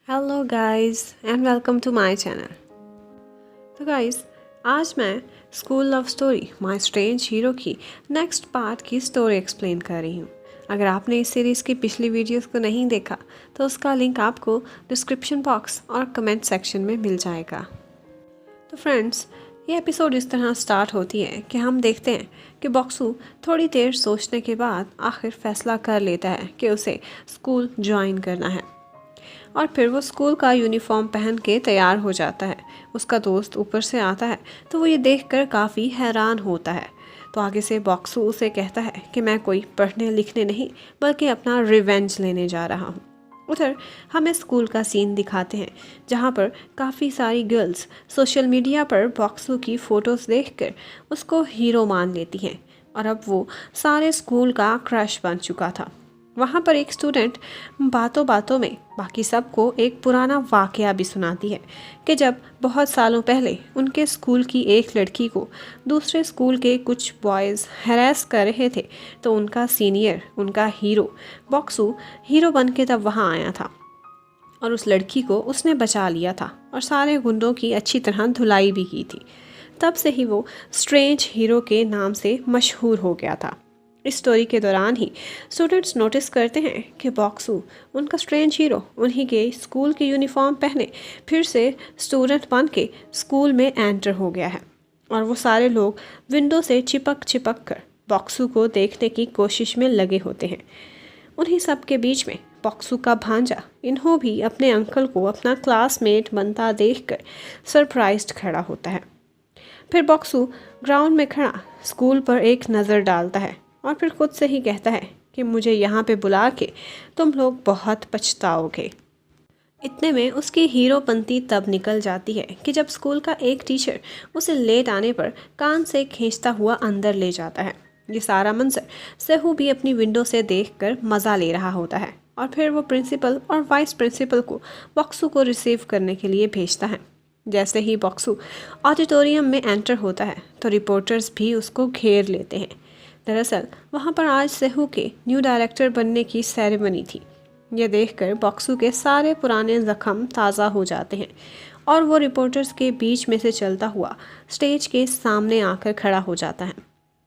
Hello guys and welcome to my channel. तो guys आज मैं school love story my strange hero की next part की story explain कर रही हूँ। अगर आपने इस सीरीज़ की पिछली वीडियोस को नहीं देखा तो उसका लिंक आपको डिस्क्रिप्शन बॉक्स और कमेंट सेक्शन में मिल जाएगा। तो फ्रेंड्स, ये एपिसोड इस तरह स्टार्ट होती है कि हम देखते हैं कि बॉक्सू थोड़ी देर सोचने के बाद आखिर फैसला कर लेता है कि उसे स्कूल ज्वाइन करना है और फिर वो स्कूल का यूनिफॉर्म पहन के तैयार हो जाता है। उसका दोस्त ऊपर से आता है तो वो ये देखकर काफ़ी हैरान होता है। तो आगे से बॉक्सू उसे कहता है कि मैं कोई पढ़ने लिखने नहीं बल्कि अपना रिवेंज लेने जा रहा हूँ। उधर हमें स्कूल का सीन दिखाते हैं जहाँ पर काफ़ी सारी गर्ल्स सोशल मीडिया पर बॉक्सू की फ़ोटोज़ देखकर उसको हीरो मान लेती हैं और अब वो सारे स्कूल का क्रश बन चुका था। वहाँ पर एक स्टूडेंट बातों बातों में बाकी सबको एक पुराना वाकया भी सुनाती है कि जब बहुत सालों पहले उनके स्कूल की एक लड़की को दूसरे स्कूल के कुछ बॉयज़ हैरेस कर रहे थे तो उनका सीनियर, उनका हीरो बॉक्सू हीरो बन के तब वहाँ आया था और उस लड़की को उसने बचा लिया था और सारे गुंडों की अच्छी तरह धुलाई भी की थी। तब से ही वो स्ट्रेंज हीरो के नाम से मशहूर हो गया था। इस स्टोरी के दौरान ही स्टूडेंट्स नोटिस करते हैं कि बॉक्सू, उनका स्ट्रेंज हीरो, उन्हीं के स्कूल की यूनिफॉर्म पहने फिर से स्टूडेंट बन के स्कूल में एंटर हो गया है और वो सारे लोग विंडो से चिपक चिपक कर बॉक्सू को देखने की कोशिश में लगे होते हैं। उन्हीं सब के बीच में बॉक्सू का भांजा इन्हों भी अपने अंकल को अपना क्लासमेट बनता देखकर सरप्राइज्ड खड़ा होता है। फिर बॉक्सू ग्राउंड में खड़ा स्कूल पर एक नज़र डालता है और फिर खुद से ही कहता है कि मुझे यहाँ पे बुला के तुम लोग बहुत पछताओगे। इतने में उसकी हीरोपंती तब निकल जाती है कि जब स्कूल का एक टीचर उसे लेट आने पर कान से खींचता हुआ अंदर ले जाता है। ये सारा मंजर सहू भी अपनी विंडो से देखकर मज़ा ले रहा होता है और फिर वो प्रिंसिपल और वाइस प्रिंसिपल को बॉक्सू को रिसीव करने के लिए भेजता है। जैसे ही बॉक्सू ऑडिटोरियम में एंटर होता है तो रिपोर्टर्स भी उसको घेर लेते हैं। दरअसल वहाँ पर आज सहू के न्यू डायरेक्टर बनने की सेरेमनी थी। यह देखकर बॉक्सू के सारे पुराने जख्म ताज़ा हो जाते हैं और वो रिपोर्टर्स के बीच में से चलता हुआ स्टेज के सामने आकर खड़ा हो जाता है।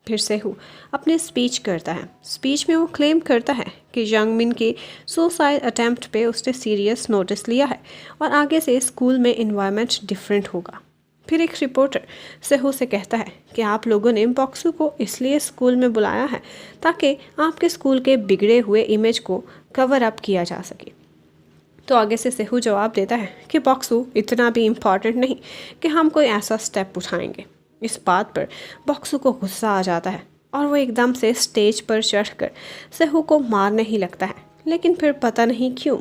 फिर सहू अपने स्पीच करता है। स्पीच में वो क्लेम करता है कि यंगमिन के सुसाइड अटेम्प्ट पे उसने सीरियस नोटिस लिया है और आगे से स्कूल में इन्वायरमेंट डिफरेंट होगा। फिर एक रिपोर्टर सहू से कहता है कि आप लोगों ने बॉक्सू को इसलिए स्कूल में बुलाया है ताकि आपके स्कूल के बिगड़े हुए इमेज को कवर अप किया जा सके। तो आगे से सहू जवाब देता है कि बॉक्सू इतना भी इम्पॉर्टेंट नहीं कि हम कोई ऐसा स्टेप उठाएंगे। इस बात पर बॉक्सू को गुस्सा आ जाता है और वो एकदम से स्टेज पर चढ़कर सहू को मारने ही लगता है। लेकिन फिर पता नहीं क्यों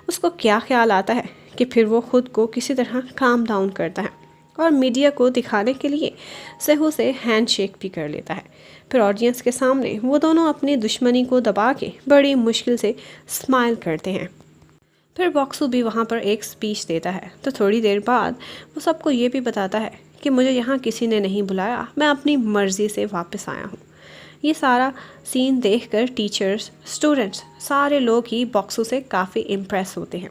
उसको क्या ख्याल आता है कि फिर वो खुद को किसी तरह काम डाउन करता है और मीडिया को दिखाने के लिए सहू से हैंडशेक भी कर लेता है। फिर ऑडियंस के सामने वो दोनों अपनी दुश्मनी को दबा के बड़ी मुश्किल से स्माइल करते हैं। फिर बॉक्सू भी वहाँ पर एक स्पीच देता है तो थोड़ी देर बाद वो सबको ये भी बताता है कि मुझे यहाँ किसी ने नहीं बुलाया, मैं अपनी मर्ज़ी से वापस आया हूँ। ये सारा सीन देखकर टीचर्स, स्टूडेंट्स, सारे लोग ही बॉक्सू से काफ़ी इम्प्रेस होते हैं।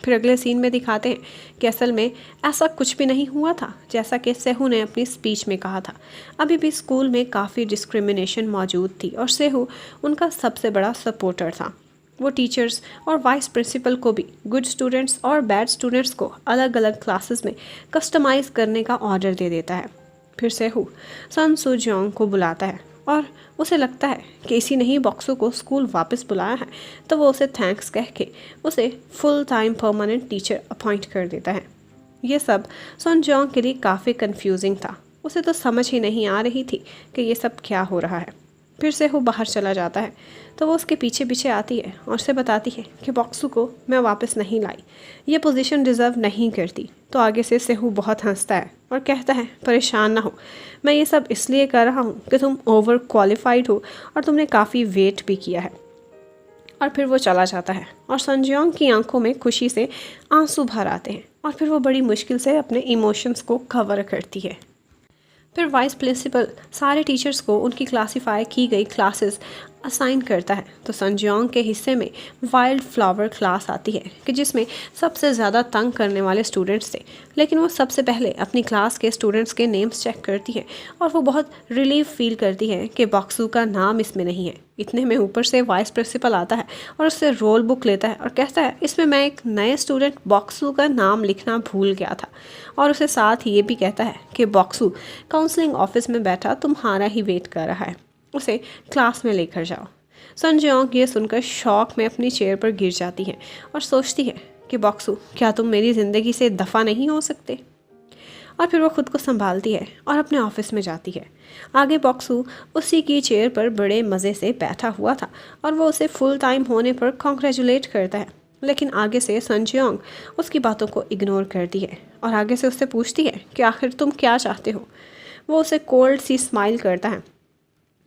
फिर अगले सीन में दिखाते हैं कि असल में ऐसा कुछ भी नहीं हुआ था जैसा कि सहू ने अपनी स्पीच में कहा था। अभी भी स्कूल में काफ़ी डिस्क्रिमिनेशन मौजूद थी और सहू उनका सबसे बड़ा सपोर्टर था। वो टीचर्स और वाइस प्रिंसिपल को भी गुड स्टूडेंट्स और बैड स्टूडेंट्स को अलग अलग क्लासेस में कस्टमाइज़ करने का ऑर्डर दे देता है। फिर सहू सन सू जोंग को बुलाता है और उसे लगता है कि इसी ने ही बॉक्सू को स्कूल वापस बुलाया है तो वो उसे थैंक्स कह के उसे full time permanent teacher appoint कर देता है। ये सब सन जोंग के लिए काफ़ी कंफ्यूजिंग था। उसे तो समझ ही नहीं आ रही थी कि ये सब क्या हो रहा है। फिर से वो बाहर चला जाता है तो वो उसके पीछे पीछे आती है और उसे बताती है कि बॉक्सू को मैं वापस नहीं लाई, ये पोजीशन डिज़र्व नहीं करती। तो आगे से सहू बहुत हंसता है और कहता है परेशान ना हो, मैं ये सब इसलिए कर रहा हूँ कि तुम ओवर क्वालिफाइड हो और तुमने काफ़ी वेट भी किया है। और फिर वो चला जाता है और संजयोंग की आंखों में खुशी से आंसू भर आते हैं और फिर वो बड़ी मुश्किल से अपने इमोशंस को कवर करती है। फिर वाइस प्रिंसिपल सारे टीचर्स को उनकी क्लासीफाई की गई क्लासेस असाइन करता है तो संजियोंग के हिस्से में वाइल्ड फ्लावर क्लास आती है कि जिसमें सबसे ज़्यादा तंग करने वाले स्टूडेंट्स थे। लेकिन वो सबसे पहले अपनी क्लास के स्टूडेंट्स के नेम्स चेक करती है और वो बहुत रिलीफ फील करती है कि बॉक्सू का नाम इसमें नहीं है। इतने में ऊपर से वाइस प्रिंसिपल आता है और उससे रोल बुक लेता है और कहता है इसमें मैं एक नए स्टूडेंट बॉक्सू का नाम लिखना भूल गया था, और उसे साथ ही ये भी कहता है कि बॉक्सू काउंसलिंग ऑफिस में बैठा तुम्हारा ही वेट कर रहा है, उसे क्लास में लेकर जाओ। संजियोंग ये सुनकर शौक में अपनी चेयर पर गिर जाती है और सोचती है कि बॉक्सू क्या तुम मेरी ज़िंदगी से दफ़ा नहीं हो सकते। और फिर वो खुद को संभालती है और अपने ऑफिस में जाती है। आगे बॉक्सू उसी की चेयर पर बड़े मज़े से बैठा हुआ था और वो उसे फुल टाइम होने पर कॉन्ग्रेचुलेट करता है। लेकिन आगे से संजियोंग उसकी बातों को इग्नोर करती है और आगे से उससे पूछती है कि आखिर तुम क्या चाहते हो। वो उसे कोल्ड सी स्माइल करता है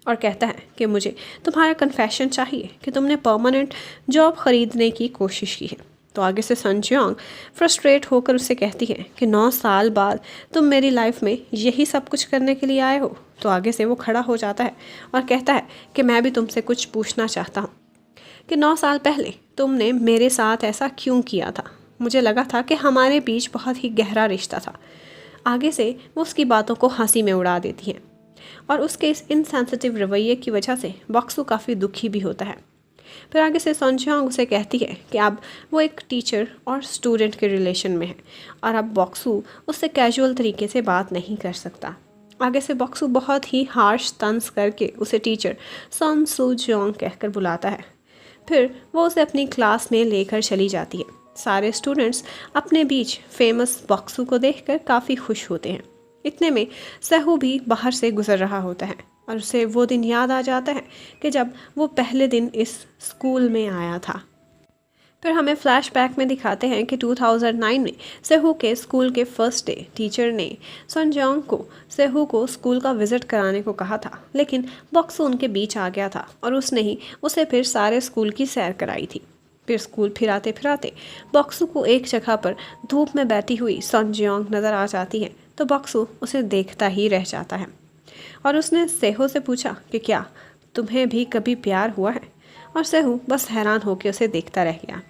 और कहता है कि मुझे तुम्हारा कन्फेशन चाहिए कि तुमने परमानेंट जॉब ख़रीदने की कोशिश की है। तो आगे से संजियोंग फ्रस्ट्रेट होकर उससे कहती है कि 9 साल बाद तुम मेरी लाइफ में यही सब कुछ करने के लिए आए हो। तो आगे से वो खड़ा हो जाता है और कहता है कि मैं भी तुमसे कुछ पूछना चाहता हूँ कि 9 साल पहले तुमने मेरे साथ ऐसा क्यों किया था। मुझे लगा था कि हमारे बीच बहुत ही गहरा रिश्ता था। आगे से वो उसकी बातों को हंसी में उड़ा देती है और उसके इस इनसेंसिटिव रवैये की वजह से बॉक्सू काफ़ी दुखी भी होता है। फिर आगे से संजियोंग उसे कहती है कि अब वो एक टीचर और स्टूडेंट के रिलेशन में है और अब बॉक्सू उससे कैजुअल तरीके से बात नहीं कर सकता। आगे से बॉक्सू बहुत ही हार्श तंज करके उसे टीचर सन सू जियोंग कहकर बुलाता है। फिर वो उसे अपनी क्लास में लेकर चली जाती है। सारे स्टूडेंट्स अपने बीच फेमस बॉक्सू को देखकर काफ़ी खुश होते हैं। इतने में सहू भी बाहर से गुजर रहा होता है और उसे वो दिन याद आ जाता है कि जब वो पहले दिन इस स्कूल में आया था। फिर हमें फ्लैशबैक में दिखाते हैं कि 2009 में सहू के स्कूल के फर्स्ट डे टीचर ने संजियोंग को सहू को स्कूल का विज़िट कराने को कहा था, लेकिन बॉक्सू उनके बीच आ गया था और उसने ही उसे फिर सारे स्कूल की सैर कराई थी। फिर स्कूल फिराते फिराते बॉक्सू को एक जगह पर धूप में बैठी हुई संजियोंग नज़र आ जाती है। तो बॉक्सू उसे देखता ही रह जाता है और उसने सेहो से पूछा कि क्या तुम्हें भी कभी प्यार हुआ है, और सेहू बस हैरान होकर उसे देखता रह गया।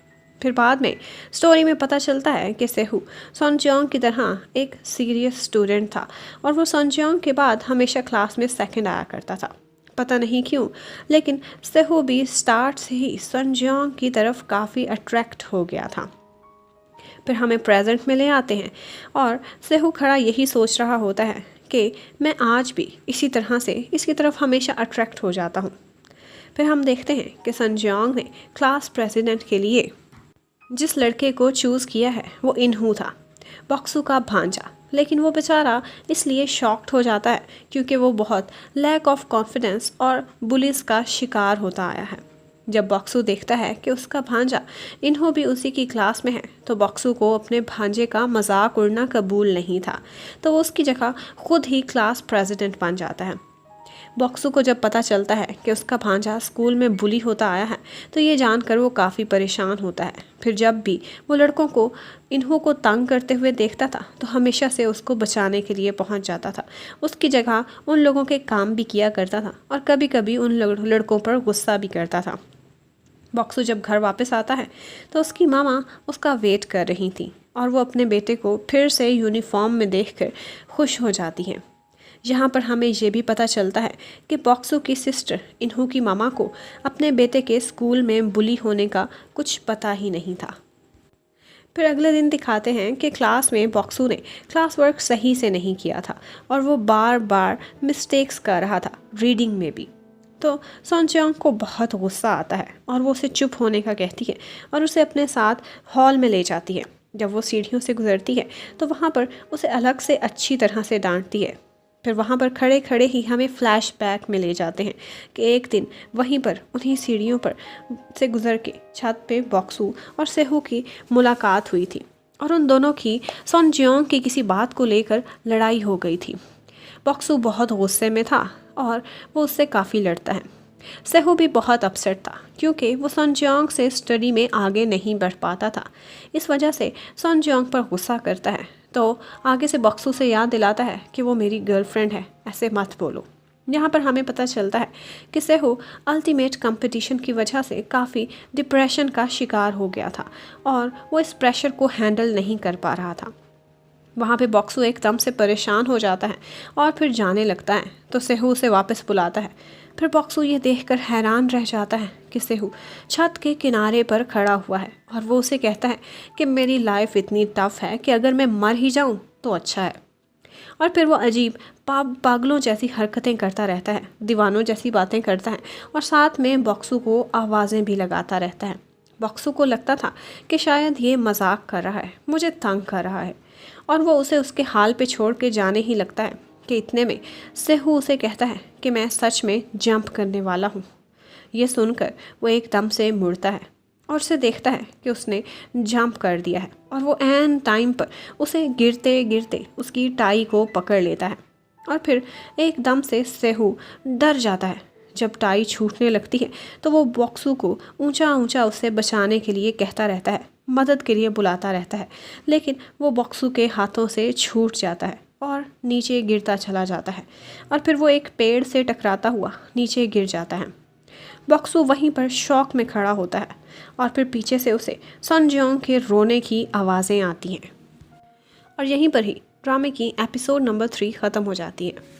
फिर बाद में स्टोरी में पता चलता है कि सेहू संजियोंग की तरह एक सीरियस स्टूडेंट था और वो संजियोंग के बाद हमेशा क्लास में सेकंड आया करता था। पता नहीं क्यों, लेकिन सेहू भी स्टार्ट से ही संजियोंग की तरफ काफ़ी अट्रैक्ट हो गया था। फिर हमें प्रेजेंट में ले आते हैं और सेहू खड़ा यही सोच रहा होता है कि मैं आज भी इसी तरह से इसकी तरफ हमेशा अट्रैक्ट हो जाता हूँ। फिर हम देखते हैं कि संजियोंग ने क्लास प्रेसिडेंट के लिए जिस लड़के को चूज़ किया है वो इनहू था, बॉक्सू का भांजा। लेकिन वो बेचारा इसलिए शॉक्ड हो जाता है क्योंकि वो बहुत लैक ऑफ कॉन्फिडेंस और बुलिस का शिकार होता आया है। जब बॉक्सू देखता है कि उसका भांजा इन्हों भी उसी की क्लास में है तो बॉक्सू को अपने भांजे का मजाक उड़ना कबूल नहीं था, तो वो उसकी जगह खुद ही क्लास प्रेसिडेंट बन जाता है। बॉक्सू को जब पता चलता है कि उसका भांजा स्कूल में बुली होता आया है तो ये जानकर वो काफ़ी परेशान होता है। फिर जब भी वो लड़कों को इन्हों को तंग करते हुए देखता था तो हमेशा से उसको बचाने के लिए पहुंच जाता था। उसकी जगह उन लोगों के काम भी किया करता था और कभी कभी उन लड़कों पर गुस्सा भी करता था। बॉक्सू जब घर वापस आता है तो उसकी मामा उसका वेट कर रही थी और वो अपने बेटे को फिर से यूनिफॉर्म में देखकर खुश हो जाती है। यहाँ पर हमें ये भी पता चलता है कि बॉक्सू की सिस्टर इन्हू की मामा को अपने बेटे के स्कूल में बुली होने का कुछ पता ही नहीं था। फिर अगले दिन दिखाते हैं कि क्लास में बॉक्सू ने क्लास वर्क सही से नहीं किया था और वो बार बार मिस्टेक्स कर रहा था, रीडिंग में भी। तो संजियोंग को बहुत गुस्सा आता है और वो उसे चुप होने का कहती है और उसे अपने साथ हॉल में ले जाती है। जब वो सीढ़ियों से गुजरती है तो वहाँ पर उसे अलग से अच्छी तरह से डांटती है। फिर वहाँ पर खड़े खड़े ही हमें फ्लैशबैक में ले जाते हैं कि एक दिन वहीं पर उन्हीं सीढ़ियों पर से गुजर के छत पे बॉक्सू और सेहू की मुलाकात हुई थी और उन दोनों की संजियोंग की किसी बात को लेकर लड़ाई हो गई थी। बॉक्सू बहुत गुस्से में था और वो उससे काफ़ी लड़ता है। सेहू भी बहुत अपसेट था क्योंकि वो संजियोंग से स्टडी में आगे नहीं बढ़ पाता था। इस वजह से संजियोंग पर गुस्सा करता है तो आगे से बॉक्सू से याद दिलाता है कि वो मेरी गर्लफ्रेंड है, ऐसे मत बोलो। यहाँ पर हमें पता चलता है कि सेहू अल्टीमेट कंपटीशन की वजह से काफ़ी डिप्रेशन का शिकार हो गया था और वो इस प्रेशर को हैंडल नहीं कर पा रहा था। वहाँ पे बॉक्सू एकदम से परेशान हो जाता है और फिर जाने लगता है, तो सेहू उसे वापस बुलाता है। फिर बॉक्सू ये देखकर हैरान रह जाता है कि सेहू छत के किनारे पर खड़ा हुआ है और वो उसे कहता है कि मेरी लाइफ इतनी टफ है कि अगर मैं मर ही जाऊँ तो अच्छा है। और फिर वो अजीब पागलों जैसी हरकतें करता रहता है, दीवानों जैसी बातें करता है और साथ में बॉक्सू को आवाज़ें भी लगाता रहता है। बॉक्सू को लगता था कि शायद ये मजाक कर रहा है, मुझे तंग कर रहा है, और वो उसे उसके हाल पे छोड़ के जाने ही लगता है कि इतने में सेहू उसे कहता है कि मैं सच में जंप करने वाला हूँ। ये सुनकर वो एकदम से मुड़ता है और उसे देखता है कि उसने जंप कर दिया है और वो एन टाइम पर उसे गिरते गिरते उसकी टाई को पकड़ लेता है। और फिर एकदम से सेहू डर जाता है। जब टाई छूटने लगती है तो वो बॉक्सू को ऊंचा ऊंचा उससे बचाने के लिए कहता रहता है, मदद के लिए बुलाता रहता है, लेकिन वो बॉक्सू के हाथों से छूट जाता है और नीचे गिरता चला जाता है और फिर वो एक पेड़ से टकराता हुआ नीचे गिर जाता है। बॉक्सू वहीं पर शॉक में खड़ा होता है और फिर पीछे से उसे सन जियोंग के रोने की आवाज़ें आती हैं और यहीं पर ही ड्रामे की एपिसोड नंबर 3 ख़त्म हो जाती है।